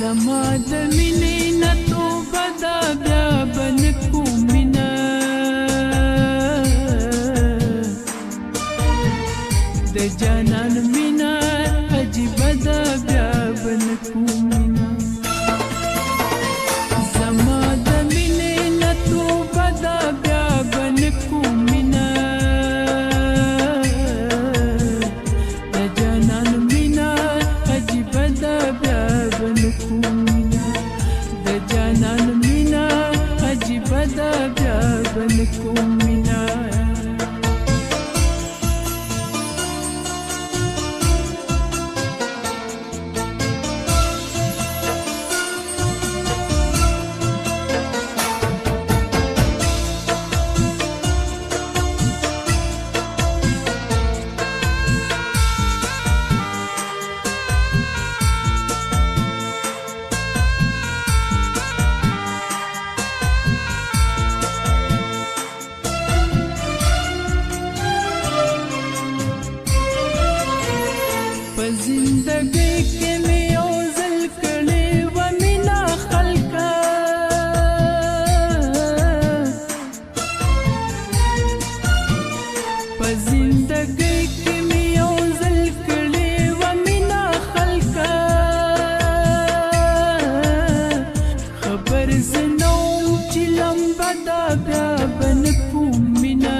زما د مینې نه توبه ده بیا به نه کوم مینه د جانان مینه عجیبه ده بیا به نه کوم مینه زما د مینې نه توبه ده بیا به نه کوم مینه د جانان مینه عجیبه ده بیا به نه کوم مینه د جانان مینه عجیبه ده بیا به نه کوم مینه زندگی کې مې یو ځل کړې وه مینه خلکه په زندګی کې مې یو ځل کړې وه مینه خلکه خبر زه نه وم چې لمبه ده بیا به نه کوم مینه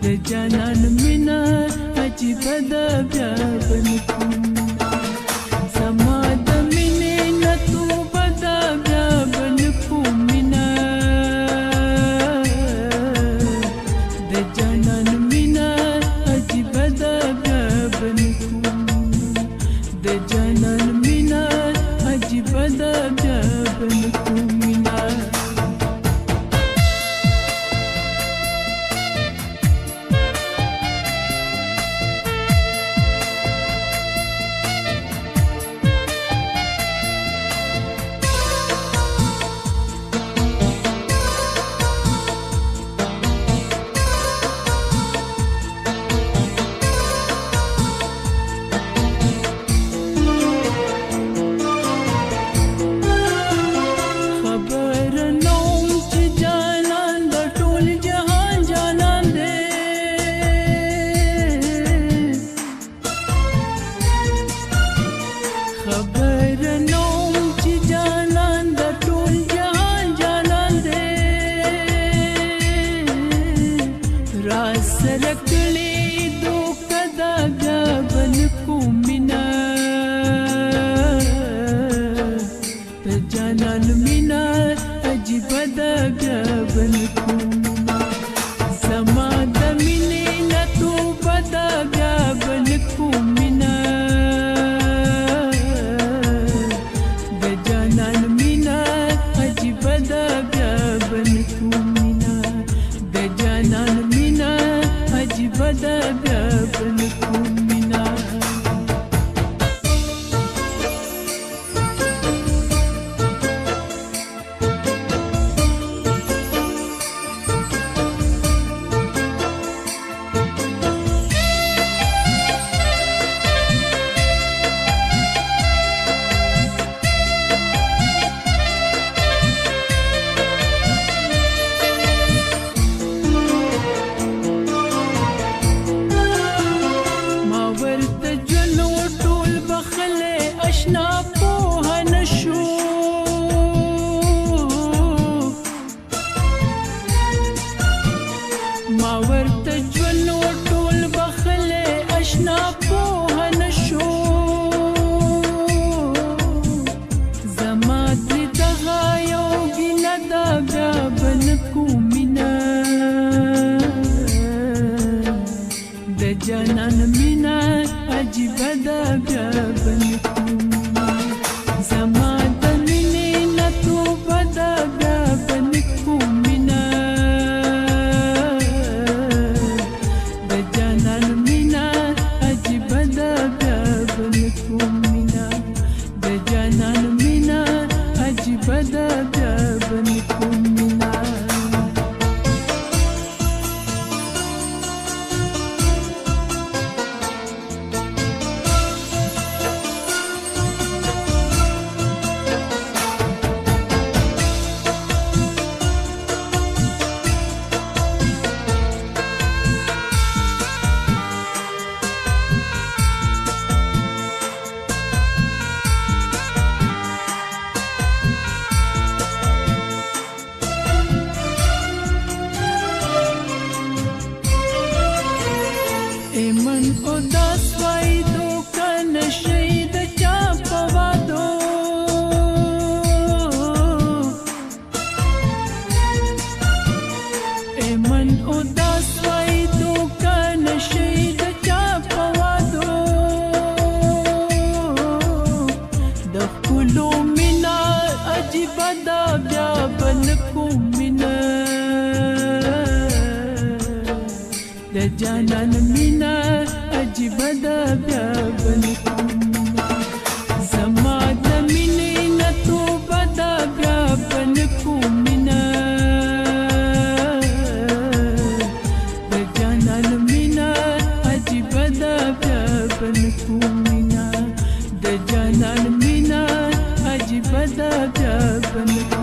د جانان مینه عجیبه ده بیا به نه کوم زما د مینې نه توبه ده بیا به نه کوم مینه د جانان مینه عجیبه ده بیا به نه کوم د جانان مینه عجیبه ده بیا به نه کوم مینه سره کړې دوکه ده بیا به نه کوم مینه د جانان مینه عجیبه ده بیا به نه کوم مینه زما د مینې نه توبه ده بیا به نه کوم مینه د جانان مینه عجیبه ده بیا به نه کوم مینه د جانان مینه عجیبه ده بیا به نه کوم مینه اشنا پوه نشو ما ورته ژوند ټول بخلې اشنا پوه نشو زما دې دغه یو ګیله ده بیا به نه کوم مینه د جانان مینه عجیبه ده بیا به نه زما د مینې نه توبه ده بیا به نه کوم مینه د جانان مینه عجیبه ده بیا به نه کوم مینه د جانان مینه عجیبه ده بیا به نه کوم مینه ایمن او داس وای دو کنه شهید چا پوادو ایمن او داس وای دو کنه شهید چا پوادو د خپلو مینا عجیب دا بیا بل کوم مینا د جانان مینا عجیب دا بیا بل کوم مینا زما د مینې نه توبه دا بیا بل کوم مینا د جانان مینا عجیب دا بیا بل کوم مینا د جانان مینا عجیب دا بیا بل